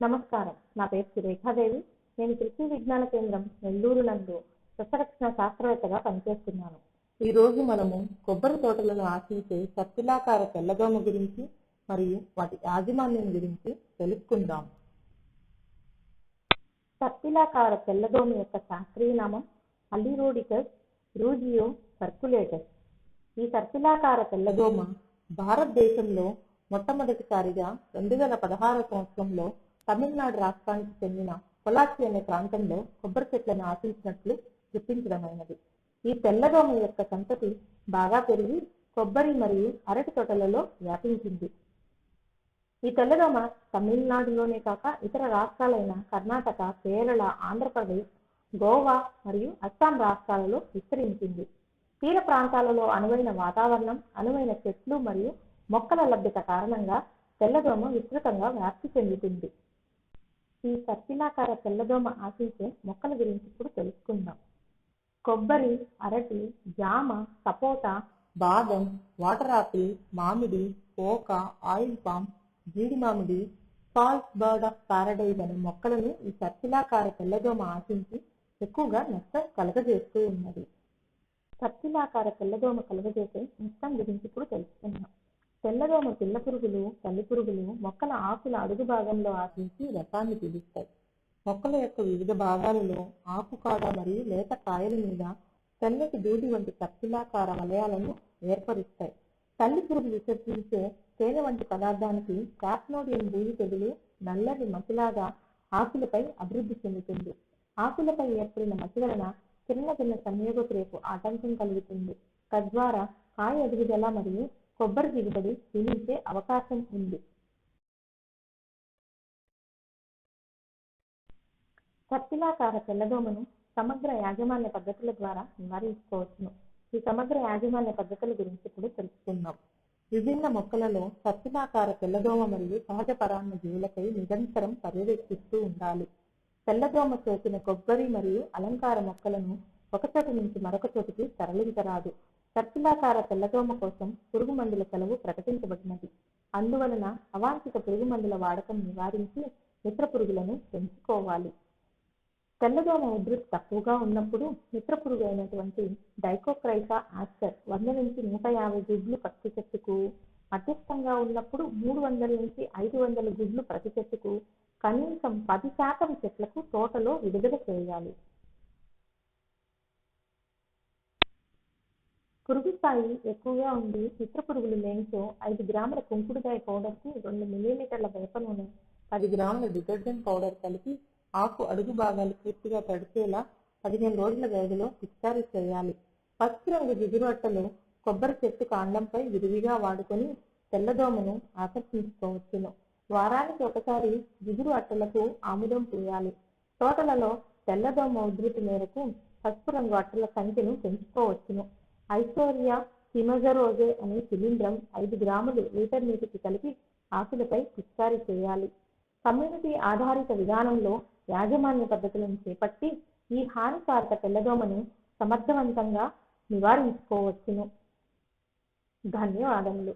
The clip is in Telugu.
నమస్కారం. నా పేరు సురేఖాదేవి. నేను కృషి విజ్ఞాన కేంద్రం నెల్లూరు నందు సస్యరక్షణ శాస్త్రవేత్తగా పనిచేస్తున్నాను. ఈ రోజు మనము కొబ్బరి తోటలను ఆశించే సర్పిలాకార తెల్లదోమ గురించి మరియు వాటి యాజమాన్యం గురించి తెలుసుకుందాం. సర్పిలాకార తెల్లదోమ యొక్క శాస్త్రీయ నామం అల్లిరోడికస్ రూజియో సర్కులేటస్. ఈ సర్పిలాకార తెల్లదోమ భారతదేశంలో మొట్టమొదటిసారిగా 2016 సంవత్సరంలో తమిళనాడు రాష్ట్రానికి చెందిన పొలాచి అనే ప్రాంతంలో కొబ్బరి చెట్లను ఆశించినట్లు గుర్తించడమైనది. ఈ తెల్లదోమ యొక్క సంతతి బాగా పెరిగి కొబ్బరి మరియు అరటి తోటలలో వ్యాపించింది. ఈ తెల్లదోమ తమిళనాడులోనే కాక ఇతర రాష్ట్రాలైన కర్ణాటక, కేరళ, ఆంధ్రప్రదేశ్, గోవా మరియు అస్సాం రాష్ట్రాలలో విస్తరించింది. తీర ప్రాంతాలలో అనువైన వాతావరణం, అనువైన చెట్లు మరియు మొక్కల లభ్యత కారణంగా తెల్లదోమ విస్తృతంగా వ్యాప్తి చెందుతుంది. ఈ సర్పిలాకార తెల్లదోమ ఆశించే మొక్కల గురించి ఇప్పుడు తెలుసుకుందాం. కొబ్బరి, అరటి, జామ, సపోటా, బాదం, వాటర్ ఆపిల్, మామిడి, పోక, ఆయిల్ పామ్, జీడి మామిడి, ఫాల్స్ బర్డ్ ఆఫ్ పారడైజ్ అనే మొక్కలను ఈ సర్పిలాకార తెల్లదోమ ఆశించి ఎక్కువగా నష్టం కలగజేస్తూ ఉన్నది. సర్పిలాకార తెల్లదోమ కలుగజేసే నష్టం గురించి ఇప్పుడు తెలుసుకుందాం. తెల్లదోమ పిల్ల పురుగులు, తల్లి పురుగులు మొక్కల ఆకుల అడుగు భాగంలో ఆశించి రసాన్ని పీలుస్తాయి. మొక్కల యొక్క వివిధ భాగాలలో ఆకు కాడ మరియు లేత కాయల మీద తెల్లటి దూది వంటి సర్పిలాకార వలయాలను ఏర్పరుస్తాయి. తల్లి పురుగు విసర్జించే తేనె వంటి పదార్థానికి క్యాప్నోడియం బూజు తెగులు నల్లని మసిలాగా ఆకులపై అభివృద్ధి చెందుతుంది. ఆకులపై ఏర్పడిన మసి వలన చిన్న సంయోగపు రేపు ఆటంకం కలుగుతుంది. తద్వారా కాయ ఎదుగుదల మరియు కొబ్బరి దిగుబడి క్షీణించే అవకాశం ఉంది. సర్పిలాకార తెల్లదోమను సమగ్ర యాజమాన్య పద్ధతుల ద్వారా నివారించుకోవచ్చును. ఈ సమగ్ర యాజమాన్య పద్ధతుల గురించి ఇప్పుడు తెలుసుకుందాం. విభిన్న మొక్కలలో సర్పిలాకార తెల్లదోమ మరియు సహజ పరాన్న జీవులపై నిరంతరం పర్యవేక్షిస్తూ ఉండాలి. తెల్లదోమ సోకిన కొబ్బరి మరియు అలంకార మొక్కలను ఒక చోటు నుంచి మరొక చోటుకి తరలించరాదు. సర్పిలాకార తెల్లదోమ కోసం పురుగు మందుల సెలవు ప్రకటించబడినది. అందువలన అవాంఛిత పురుగు మందుల వాడకం నివారించి మిత్ర పురుగులను పెంచుకోవాలి. తెల్లదోమ ఉధృతి తక్కువగా ఉన్నప్పుడు మిత్ర పురుగు అయినటువంటి డైకోక్రైకా ఆస్టర్ 100 నుంచి 150 గుడ్లు ప్రతి చెట్టుకు, మధ్యస్థంగా ఉన్నప్పుడు 300 నుంచి 500 గుడ్లు ప్రతి చెట్టుకు కనీసం 10% చెట్లకు తోటలో విడుదల చేయాలి. పురుగు స్థాయి ఎక్కువగా ఉండి మిత్ర పురుగులు లేనిచో 5 గ్రాముల కుంకుడుకాయ పౌడర్కు 2 మిల్లీలీటర్ల వేప నూనె, 10 గ్రాముల డిటర్జెంట్ పౌడర్ కలిపి ఆకు అడుగు భాగాలు పూర్తిగా తడిచేలా 15 రోజుల వ్యవధిలో పిచికారీ చేయాలి. పసుపు రంగు జిగురు అట్టలు కొబ్బరి చెట్టు కాండంపై విరివిగా వాడుకొని తెల్లదోమను ఆకర్షించుకోవచ్చును. వారానికి ఒకసారి జిగురు అట్టలకు ఆముదం పూయాలి. తోటలలో తెల్లదోమ ఉధృతి మేరకు పసుపు రంగు అట్టల సంఖ్యను పెంచుకోవచ్చును. ఐసోరియా సిమజరోజే అనే శిలీంద్రం 5 గ్రాములు లీటర్ నీటికి కలిపి ఆకులపై పిచికారీ చేయాలి. కమ్యూనిటీ ఆధారిత విధానంలో యాజమాన్య పద్ధతులను చేపట్టి ఈ హానికారక తెల్లదోమను సమర్థవంతంగా నివారించుకోవచ్చును. ధన్యవాదములు.